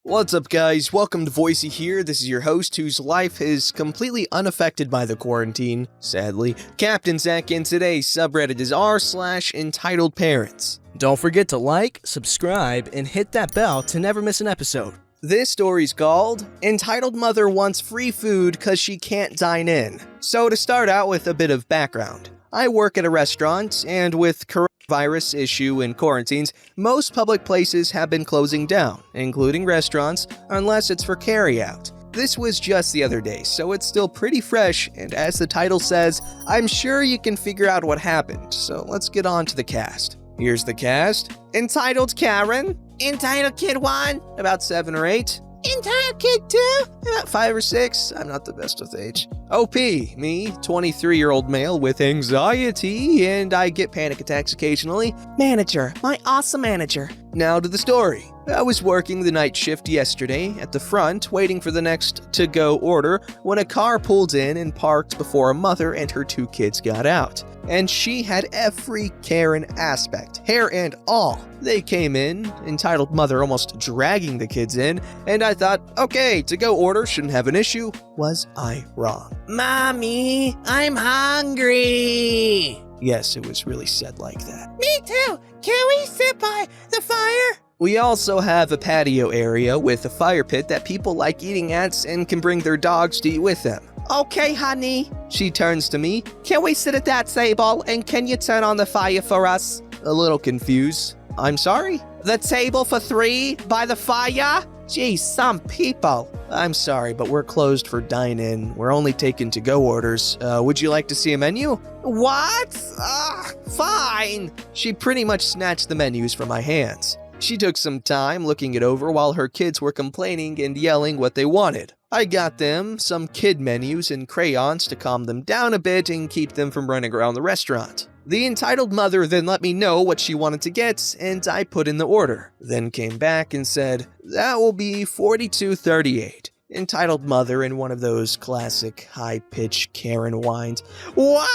What's up, guys? Welcome to Voicey here. This is your host whose life is completely unaffected by the quarantine, sadly, Captain Zach, and today's subreddit is r/EntitledParents. Don't forget to like, subscribe, and hit that bell to never miss an episode. This story's called Entitled Mother Wants Free Food Cause She Can't Dine In. So to start out with a bit of background, I work at a restaurant, and with coronavirus issue and quarantines, most public places have been closing down, including restaurants, unless it's for carryout. This was just the other day, so it's still pretty fresh, and as the title says, I'm sure you can figure out what happened, so let's get on to the cast. Here's the cast. Entitled Karen. Entitled Kid 1, about 7 or 8. Entitled Kid 2, about 5 or 6. I'm not the best with age. OP, me, 23-year-old male with anxiety, and I get panic attacks occasionally. Manager, my awesome manager. Now to the story. I was working the night shift yesterday at the front, waiting for the next to-go order, when a car pulled in and parked before a mother and her 2 kids got out. And she had every Karen aspect, hair and all. They came in, entitled mother almost dragging the kids in, and I thought, okay, to-go order shouldn't have an issue. Was I wrong? Mommy, I'm hungry. Yes, it was really said like that. Me too. Can we sit by the fire? We also have a patio area with a fire pit that people like eating at and can bring their dogs to eat with them. Okay, honey. She turns to me. Can we sit at that table, and can you turn on the fire for us? A little confused. I'm sorry? The table for 3 by the fire? Geez, some people. I'm sorry, but we're closed for dine-in. We're only taking to-go orders. Would you like to see a menu? What? Fine. She pretty much snatched the menus from my hands. She took some time looking it over while her kids were complaining and yelling what they wanted. I got them some kid menus and crayons to calm them down a bit and keep them from running around the restaurant. The entitled mother then let me know what she wanted to get, and I put in the order. Then came back and said, that will be $42.38. Entitled mother in one of those classic high-pitched Karen whines. What?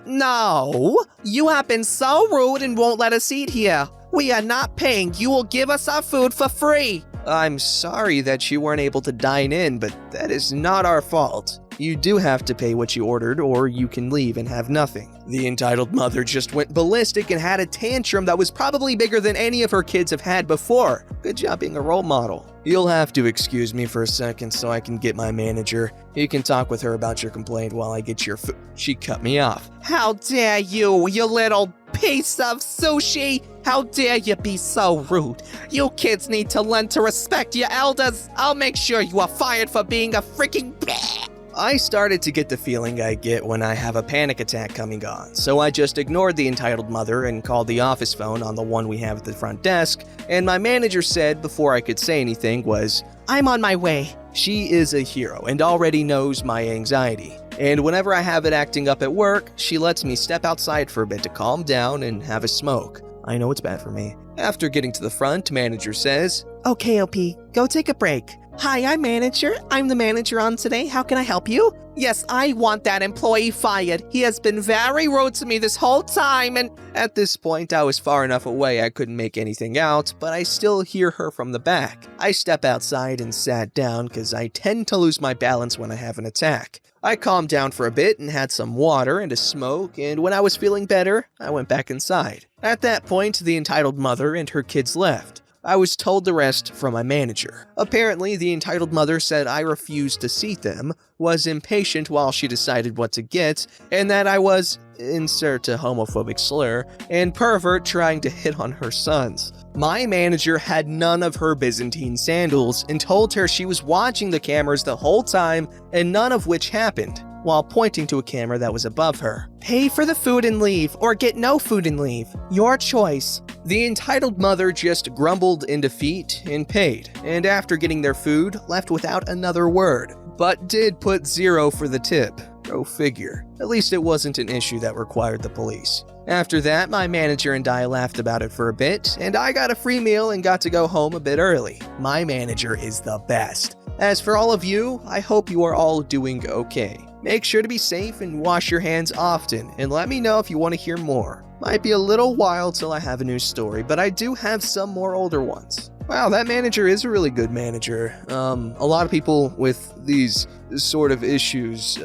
No. You have been so rude and won't let us eat here. We are not paying. You will give us our food for free. I'm sorry that you weren't able to dine in, but that is not our fault. You do have to pay what you ordered, or you can leave and have nothing. The entitled mother just went ballistic and had a tantrum that was probably bigger than any of her kids have had before. Good job being a role model. You'll have to excuse me for a second so I can get my manager. You can talk with her about your complaint while I get your food. She cut me off. How dare you, you little piece of sushi! How dare you be so rude? You kids need to learn to respect your elders. I'll make sure you are fired for being a freaking bleh. I started to get the feeling I get when I have a panic attack coming on, so I just ignored the entitled mother and called the office phone on the one we have at the front desk, and my manager said before I could say anything was, I'm on my way. She is a hero and already knows my anxiety. And whenever I have it acting up at work, she lets me step outside for a bit to calm down and have a smoke. I know it's bad for me. After getting to the front, manager says, okay, OP, go take a break. Hi, I'm manager. I'm the manager on today. How can I help you? Yes, I want that employee fired. He has been very rude to me this whole time, and at this point, I was far enough away I couldn't make anything out, but I still hear her from the back. I step outside and sat down because I tend to lose my balance when I have an attack. I calmed down for a bit and had some water and a smoke, and when I was feeling better, I went back inside. At that point, the entitled mother and her kids left. I was told the rest from my manager. Apparently, the entitled mother said I refused to seat them, was impatient while she decided what to get, and that I was, insert a homophobic slur, and pervert trying to hit on her sons. My manager had none of her Byzantine sandals and told her she was watching the cameras the whole time and none of which happened, while pointing to a camera that was above her. Pay for the food and leave, or get no food and leave. Your choice. The entitled mother just grumbled in defeat and paid, and after getting their food, left without another word, but did put 0 for the tip. Go figure. At least it wasn't an issue that required the police. After that, my manager and I laughed about it for a bit, and I got a free meal and got to go home a bit early. My manager is the best. As for all of you, I hope you are all doing okay. Make sure to be safe and wash your hands often, and let me know if you want to hear more. Might be a little while till I have a new story, but I do have some more older ones. Wow, that manager is a really good manager. A lot of people with these sort of issues,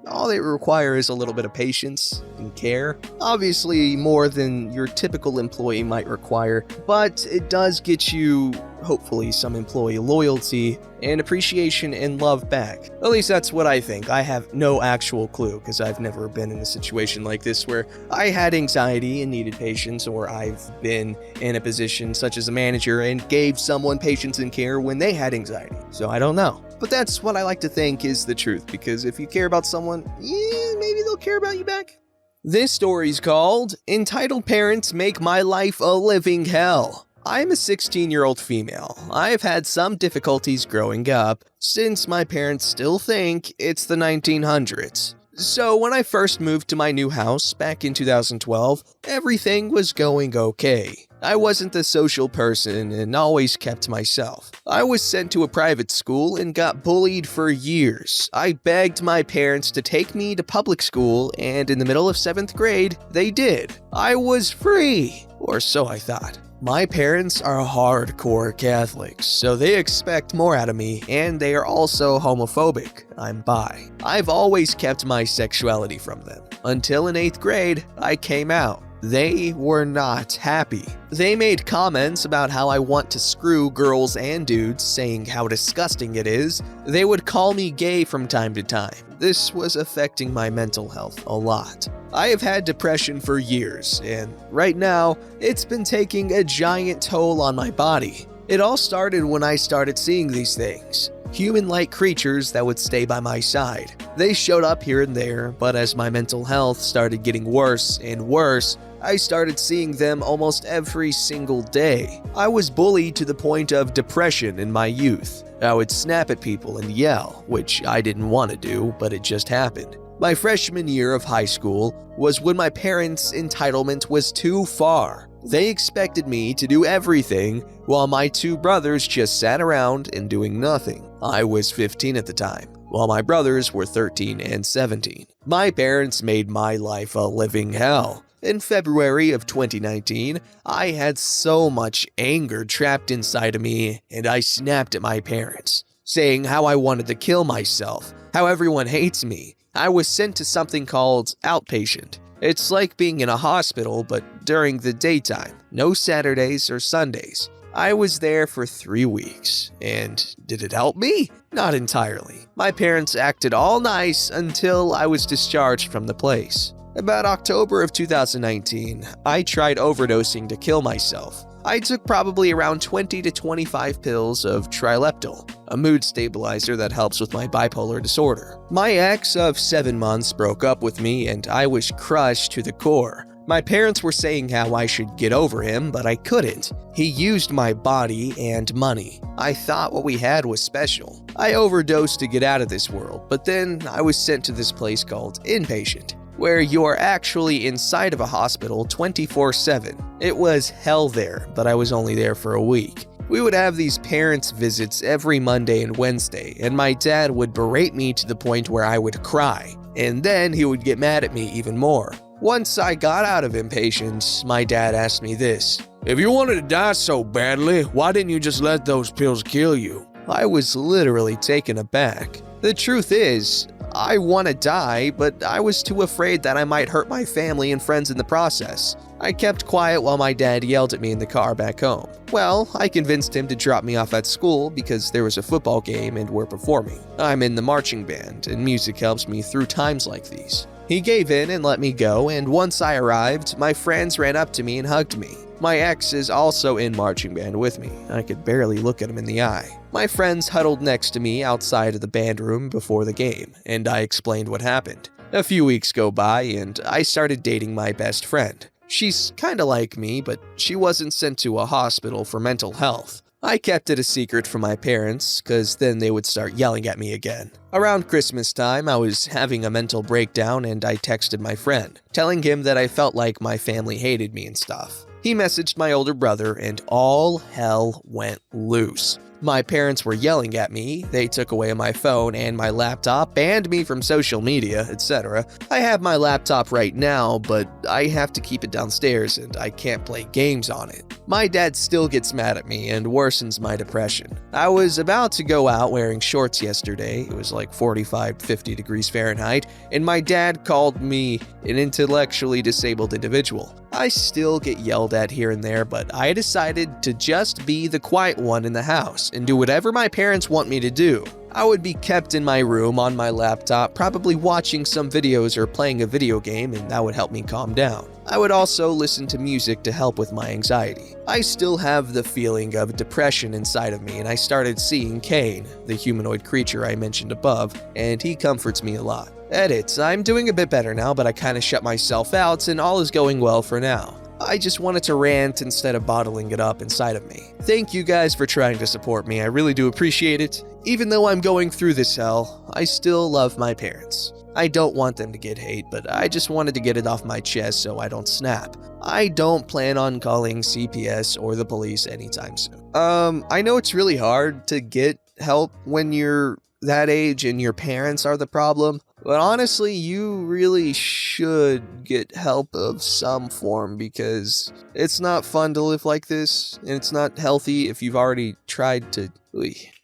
all they require is a little bit of patience and care. Obviously, more than your typical employee might require, but it does get you, hopefully, some employee loyalty and appreciation and love back. At least that's what I think. I have no actual clue because I've never been in a situation like this where I had anxiety and needed patience, or I've been in a position such as a manager and gave someone patience and care when they had anxiety. So I don't know. But that's what I like to think is the truth, because if you care about someone, maybe they'll care about you back. This story's called Entitled Parents Make My Life a Living Hell. I'm a 16-year-old female. I've had some difficulties growing up, since my parents still think it's the 1900s. So when I first moved to my new house back in 2012, everything was going okay. I wasn't the social person and always kept to myself. I was sent to a private school and got bullied for years. I begged my parents to take me to public school, and in the middle of 7th grade, they did. I was free, or so I thought. My parents are hardcore Catholics, so they expect more out of me, and they are also homophobic. I'm bi. I've always kept my sexuality from them. Until in 8th grade, I came out. They were not happy. They made comments about how I want to screw girls and dudes, saying how disgusting it is. They would call me gay from time to time. This was affecting my mental health a lot. I have had depression for years, and right now, it's been taking a giant toll on my body. It all started when I started seeing these things. Human-like creatures that would stay by my side. They showed up here and there, but as my mental health started getting worse and worse, I started seeing them almost every single day. I was bullied to the point of depression in my youth. I would snap at people and yell, which I didn't want to do, but it just happened. My freshman year of high school was when my parents' entitlement was too far. They expected me to do everything, while my two brothers just sat around and doing nothing. I was 15 at the time, while my brothers were 13 and 17. My parents made my life a living hell. In February of 2019, I had so much anger trapped inside of me, and I snapped at my parents, saying how I wanted to kill myself, how everyone hates me. I was sent to something called outpatient. It's like being in a hospital, but during the daytime, no Saturdays or Sundays. I was there for 3 weeks, and did it help me? Not entirely. My parents acted all nice until I was discharged from the place. About October of 2019, I tried overdosing to kill myself. I took probably around 20 to 25 pills of trileptal, a mood stabilizer that helps with my bipolar disorder. My ex of 7 months broke up with me, and I was crushed to the core. My parents were saying how I should get over him, but I couldn't. He used my body and money. I thought what we had was special. I overdosed to get out of this world, but then I was sent to this place called inpatient, where you are actually inside of a hospital 24/7. It was hell there, but I was only there for a week. We would have these parents' visits every Monday and Wednesday, and my dad would berate me to the point where I would cry, and then he would get mad at me even more. Once I got out of inpatient, my dad asked me this: "If you wanted to die so badly, why didn't you just let those pills kill you?" I was literally taken aback. The truth is, I want to die, but I was too afraid that I might hurt my family and friends in the process. I kept quiet while my dad yelled at me in the car back home. Well, I convinced him to drop me off at school because there was a football game and we're performing. I'm in the marching band, and music helps me through times like these. He gave in and let me go, and once I arrived, my friends ran up to me and hugged me. My ex is also in marching band with me. I could barely look at him in the eye. My friends huddled next to me outside of the band room before the game, and I explained what happened. A few weeks go by, and I started dating my best friend. She's kinda like me, but she wasn't sent to a hospital for mental health. I kept it a secret from my parents, cause then they would start yelling at me again. Around Christmas time, I was having a mental breakdown, and I texted my friend, telling him that I felt like my family hated me and stuff. He messaged my older brother, and all hell went loose. My parents were yelling at me, they took away my phone and my laptop, banned me from social media, etc. I have my laptop right now, but I have to keep it downstairs and I can't play games on it. My dad still gets mad at me and worsens my depression. I was about to go out wearing shorts yesterday, it was like 45-50 degrees Fahrenheit, and my dad called me an intellectually disabled individual. I still get yelled at here and there, but I decided to just be the quiet one in the house and do whatever my parents want me to do. I would be kept in my room on my laptop, probably watching some videos or playing a video game, and that would help me calm down. I would also listen to music to help with my anxiety. I still have the feeling of depression inside of me, and I started seeing Kane, the humanoid creature I mentioned above, and he comforts me a lot. Edit, I'm doing a bit better now, but I kinda shut myself out and all is going well for now. I just wanted to rant instead of bottling it up inside of me. Thank you guys for trying to support me, I really do appreciate it. Even though I'm going through this hell, I still love my parents. I don't want them to get hate, but I just wanted to get it off my chest so I don't snap. I don't plan on calling CPS or the police anytime soon. I know it's really hard to get help when you're that age and your parents are the problem, but honestly, you really should get help of some form because it's not fun to live like this, and it's not healthy if you've already tried to...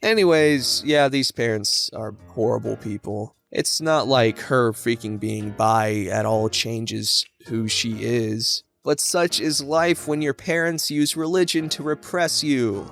Anyways, yeah, these parents are horrible people. It's not like her freaking being bi at all changes who she is, but such is life when your parents use religion to repress you.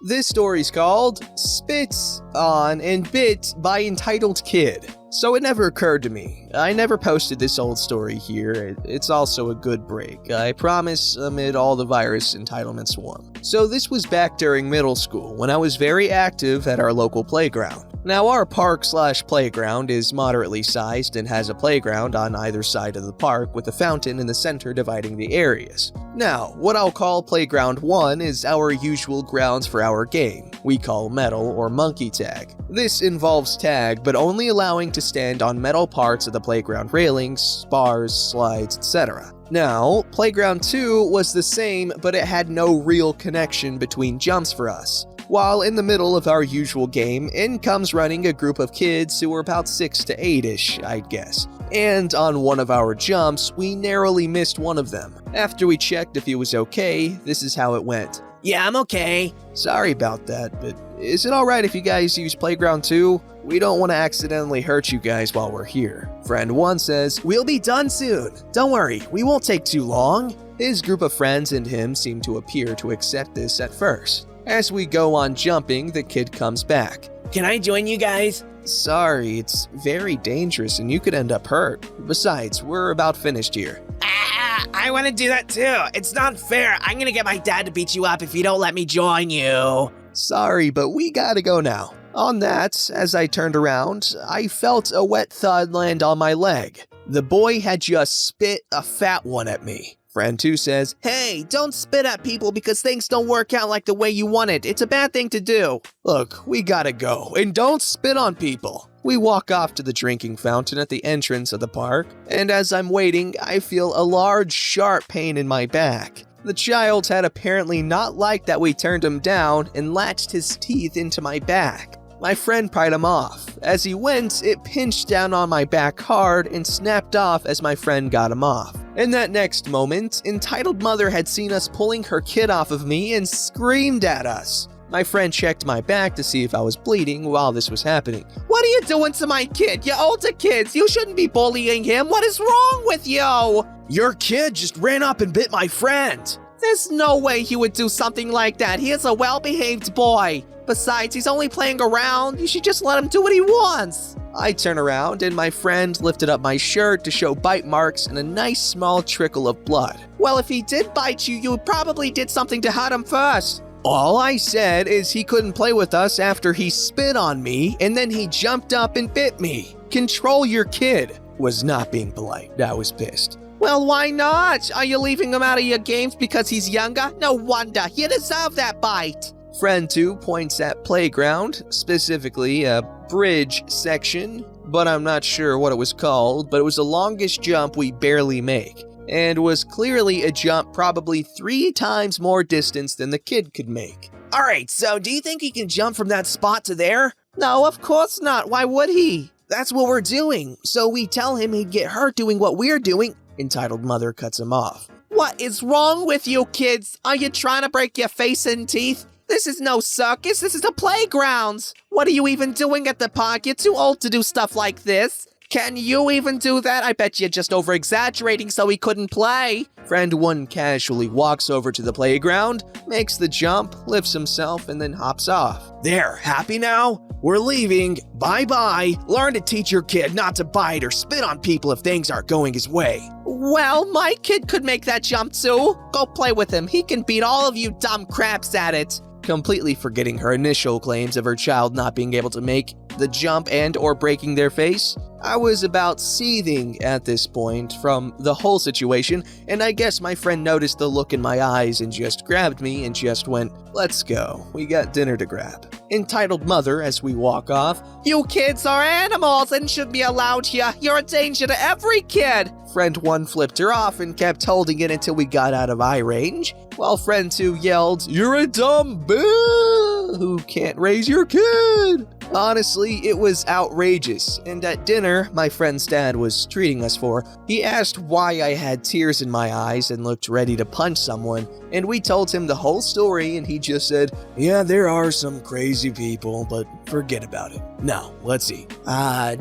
This story's called Spits on and Bit by Entitled Kid. So it never occurred to me. I never posted this old story here. It's also a good break, I promise, amid all the virus entitlement swarm. So this was back during middle school when I was very active at our local playground. Now our park/playground is moderately sized and has a playground on either side of the park with a fountain in the center dividing the areas. Now, what I'll call Playground 1 is our usual grounds for our game, we call metal or monkey tag. This involves tag, but only allowing to stand on metal parts of the playground railings, bars, slides, etc. Now, Playground 2 was the same, but it had no real connection between jumps for us. While in the middle of our usual game, in comes running a group of kids who were about 6 to 8-ish, I'd guess. And on one of our jumps, we narrowly missed one of them. After we checked if he was okay, this is how it went. Yeah, I'm okay. Sorry about that, but is it alright if you guys use Playground 2? We don't want to accidentally hurt you guys while we're here. Friend 1 says, we'll be done soon. Don't worry, we won't take too long. His group of friends and him seem to appear to accept this at first. As we go on jumping, the kid comes back. Can I join you guys? Sorry, it's very dangerous and you could end up hurt. Besides, we're about finished here. I want to do that too. It's not fair. I'm gonna get my dad to beat you up if you don't let me join you. Sorry, but we gotta go now. On that, as I turned around, I felt a wet thud land on my leg. The boy had just spit a fat one at me. Friend 2 says, hey, don't spit at people because things don't work out like the way you want it. It's a bad thing to do. Look, we gotta go, and don't spit on people. We walk off to the drinking fountain at the entrance of the park, and as I'm waiting, I feel a large, sharp pain in my back. The child had apparently not liked that we turned him down and latched his teeth into my back. My friend pried him off. As he went, it pinched down on my back hard and snapped off as my friend got him off. In that next moment, Entitled Mother had seen us pulling her kid off of me and screamed at us. My friend checked my back to see if I was bleeding while this was happening. What are you doing to my kid? You're older kids. You shouldn't be bullying him. What is wrong with you? Your kid just ran up and bit my friend. There's no way he would do something like that. He is a well-behaved boy. Besides, he's only playing around. You should just let him do what he wants. I turn around and my friend lifted up my shirt to show bite marks and a nice small trickle of blood. Well, if he did bite you, you probably did something to hurt him first. All I said is he couldn't play with us after he spit on me and then he jumped up and bit me. Control your kid. Was not being polite. I was pissed. Well, why not? Are you leaving him out of your games because he's younger? No wonder. You deserve that bite. Friend 2 points at playground, specifically a bridge section, but I'm not sure what it was called, but it was the longest jump we barely make, and was clearly a jump probably 3 times more distance than the kid could make. Alright, so do you think he can jump from that spot to there? No, of course not. Why would he? That's what we're doing. So we tell him he'd get hurt doing what we're doing. Entitled Mother cuts him off. What is wrong with you kids? Are you trying to break your face and teeth? This is no circus, this is a playground. What are you even doing at the park? You're too old to do stuff like this. Can you even do that? I bet you're just over-exaggerating so he couldn't play. Friend 1 casually walks over to the playground, makes the jump, lifts himself, and then hops off. There, happy now? We're leaving. Bye-bye. Learn to teach your kid not to bite or spit on people if things aren't going his way. Well, my kid could make that jump too. Go play with him. He can beat all of you dumb craps at it. Completely forgetting her initial claims of her child not being able to make the jump and or breaking their face, I was about seething at this point from the whole situation, and I guess my friend noticed the look in my eyes and just grabbed me and just went, "Let's go, we got dinner to grab." Entitled Mother as we walk off, "You kids are animals and should be allowed here. You're a danger to every kid." Friend 1 flipped her off and kept holding it until we got out of eye range, while friend 2 yelled, "You're a dumb bitch who can't raise your kid." Honestly, it was outrageous, and at dinner my friend's dad was treating us for, he asked why I had tears in my eyes and looked ready to punch someone, and we told him the whole story and he just said, "Yeah, there are some crazy people, but forget about it. Now, let's see."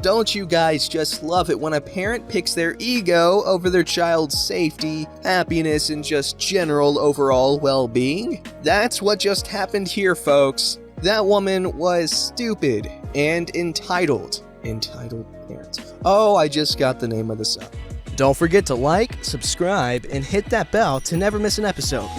Don't you guys just love it when a parent picks their ego over their child's safety, happiness, and just general overall well-being? That's what just happened here, folks. That woman was stupid and entitled. Entitled parents. Oh, I just got the name of the sub. Don't forget to like, subscribe, and hit that bell to never miss an episode.